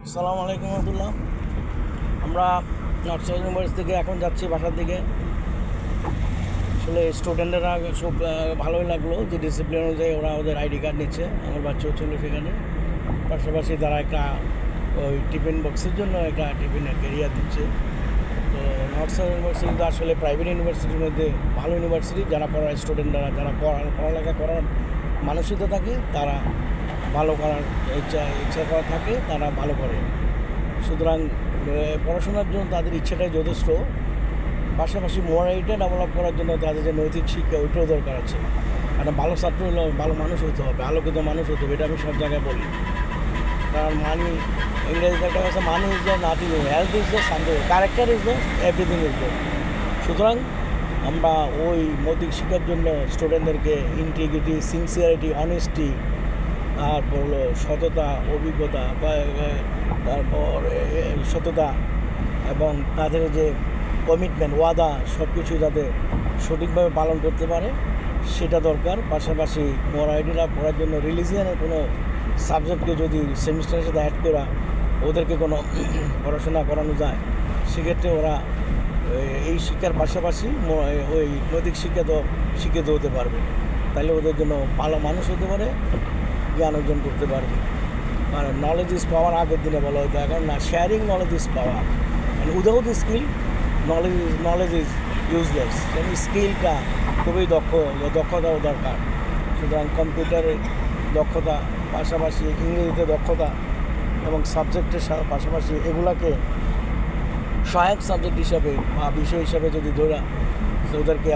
আসসালামু আলাইকুম রহমতুল্লাহ। আমরা নর্থ সাউথ ইউনিভার্সিটি থেকে এখন যাচ্ছি বাসার দিকে। আসলে স্টুডেন্টরা সব ভালোই লাগলো যে ডিসিপ্লিন অনুযায়ী ওরা ওদের আইডি কার্ড নিচ্ছে। আমার বাচ্চাও ছিল সেখানে। পাশাপাশি তারা একটা ওই টিফিন বক্সের জন্য একটা টিফিনের ক্যারিয়ার দিচ্ছে। তো নর্থ সাউথ ইউনিভার্সিটি তো আসলে প্রাইভেট ইউনিভার্সিটির মধ্যে ভালো ইউনিভার্সিটি। যারা পড়ার স্টুডেন্টরা যারা পড়ালেখা করার মানসিকতা থাকে তারা ভালো করার ইচ্ছা করা থাকে তারা ভালো করে। সুতরাং পড়াশোনার জন্য তাদের ইচ্ছাটাই যথেষ্ট। পাশাপাশি মোরালিটা ডেভেলপ করার জন্য তাদের যে নৈতিক শিক্ষা ওইটাও দরকার আছে। একটা ভালো ছাত্র হলে ভালো মানুষ হতে হবে, আলোকিত মানুষ হতে হবে। এটা আমি সব জায়গায় বলি। কারণ ইংরেজিতে একটা কথা, money is the nothing, health is the something, character is the everything is the. সুতরাং আমরা ওই নৈতিক শিক্ষার জন্য স্টুডেন্টদেরকে ইন্টিগ্রিটি, সিনসিয়ারিটি, অনেস্টি, তারপর হলো সততা, অভিজ্ঞতা, তারপর সততা এবং তাদের যে কমিটমেন্ট, ওয়াদা, সব কিছু যাতে সঠিকভাবে পালন করতে পারে সেটা দরকার। পাশাপাশি মোরালিটিরা পড়ার জন্য রিলিজিয়ানের কোনো সাবজেক্টকে যদি সেমিস্টারের সাথে অ্যাড করা ওদেরকে কোনো পড়াশোনা করানো যায়, সেক্ষেত্রে ওরা এই শিক্ষার পাশাপাশি ওই নৈতিক শিক্ষা তো শিক্ষিত হতে পারবে। তাহলে ওদের জন্য ভালো মানুষ হতে পারে, জ্ঞান অর্জন করতে পারবে। মানে নলেজ ইজ পাওয়ার আগের দিনে বলা হতো, এখন না, শেয়ারিং নলেজ ইজ পাওয়ার। মানে without skill knowledge is useless. মানে স্কিলটা খুবই দক্ষতাও দরকার। সুতরাং কম্পিউটারের দক্ষতা, পাশাপাশি ইংরেজিতে দক্ষতা এবং সাবজেক্টের পাশাপাশি এগুলাকে সহায়ক সাবজেক্ট হিসাবে বা বিষয় হিসাবে যদি ওদেরকে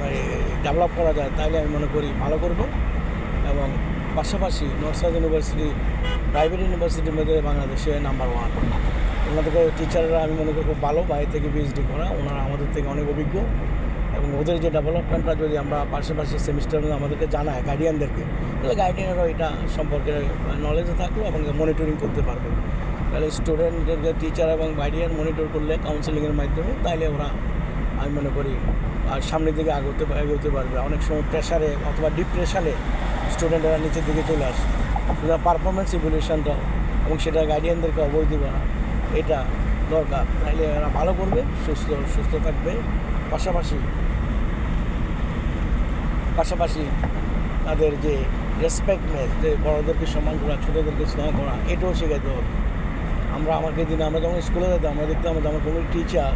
মানে ডেভেলপ করা যায় তাহলে আমি মনে করি ভালো করবে। এবং পাশাপাশি নর্থ সাউথ ইউনিভার্সিটি প্রাইভেট ইউনিভার্সিটির মধ্যে বাংলাদেশে নাম্বার 1। ওনাদের টিচাররা আমি মনে করি খুব ভালো, বাইরে থেকে পিএইচডি করা, ওনারা আমাদের থেকে অনেক অভিজ্ঞ। এবং ওদের যে ডেভেলপমেন্টটা যদি আমরা পাশাপাশি সেমিস্টার আমাদেরকে জানায় গার্ডিয়ানদেরকে, তাহলে গার্ডিয়ানরাও এটা সম্পর্কে নলেজে থাকলো এবং মনিটরিং করতে পারবে। তাহলে স্টুডেন্টদেরকে টিচার এবং গার্ডিয়ান মনিটর করলে কাউন্সেলিংয়ের মাধ্যমে, তাইলে ওরা আমি মনে করি আর সামনের দিকে এগোতে পারবে। অনেক সময় প্রেশারে অথবা ডিপ্রেশনে স্টুডেন্টরা নিচের দিকে চলে আসে। পারফরমেন্স ইভ্যালুয়েশনটা এবং সেটা গার্ডিয়ানদেরকে অবৈধ করা, এটা দরকার। তাইলে এরা ভালো করবে, সুস্থ থাকবে। পাশাপাশি তাদের যে রেসপেক্টনেস, যে বড়োদেরকে সম্মান করা, ছোটোদেরকে স্নেহ করা, এটাও শেখাতে হবে। আমাকে দিনে আমরা যখন স্কুলে যেতাম, আমরা দেখতাম যে আমার কোনো টিচার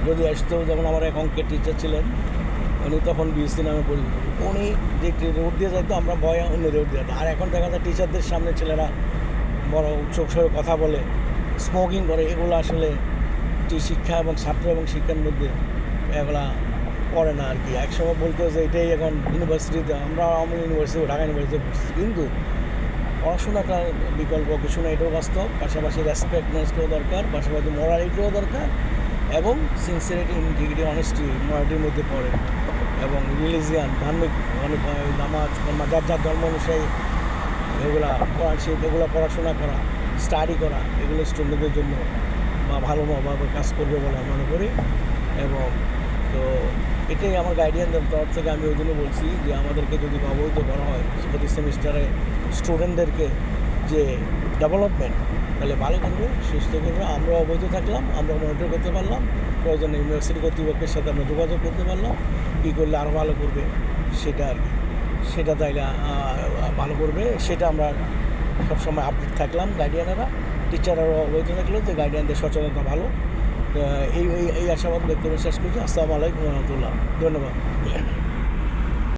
যদি আসতো, যেমন আমার এক অঙ্কের টিচার ছিলেন, উনি তখন বিএসসি নামে পরিচিত। উনি যে রোড দিয়ে যাইতো, আমরা ভয়ে অন্য রোড দিয়ে যেতাম। আর এখন দেখা যায় টিচারদের সামনে ছেলেরা বড় উচ্চক স্বরে কথা বলে, স্মোকিং করে। এগুলো আসলে শিক্ষা এবং ছাত্র এবং শিক্ষার মধ্যে এগুলা পড়ে না আর কি। একসময় বলতো যে এটাই এখন ইউনিভার্সিটিতে, আমরা ইউনিভার্সিটি, ঢাকা ইউনিভার্সিটি পড়ছি, কিন্তু পড়াশোনাটার বিকল্প কিছু না, এটাও বাস্তব। পাশাপাশি রেসপেক্টনেসটাও দরকার, পাশাপাশি মোরালিটিও দরকার এবং সিনসিয়ারিটি, ইন্টিগ্রিটি, অনেস্টি মোরালিটির মধ্যে পড়ে। এবং রিলিজিয়ান, ধার্মিক, অনেক নামাজ, যার ধর্ম অনুযায়ী এগুলো পড়াশোনা করা, স্টাডি করা, এগুলো স্টুডেন্টদের জন্য ভালোভাবে কাজ করবে বলে আমি মনে করি। এবং তো এটাই আমার গাইডিয়ানদের তরফ থেকে আমি ওই জন্য বলছি যে আমাদেরকে যদি অবহিত করা হয় প্রতি সেমিস্টারে স্টুডেন্টদেরকে যে ডেভেলপমেন্ট, তাহলে ভালো করবে, সুস্থ করবে। আমরাও অবহিত থাকলাম, আমরা মনিটর করতে পারলাম, প্রয়োজনে ইউনিভার্সিটি কর্তৃপক্ষের সাথে আমরা যোগাযোগ করতে পারলাম, কী করলে আরও ভালো করবে সেটা আর কি। সেটা তাইলে ভালো করবে, সেটা আমরা সবসময় আপডেট থাকলাম। গার্ডিয়ানেরা, টিচাররাও অবহিত থাকলো যে গার্ডিয়ানদের সচেতনতা ভালো। এই আশাবাদ ব্যক্ত করে শেষ করছি। আসসালামু আলাইকুম রহমতুল্লাহ। ধন্যবাদ।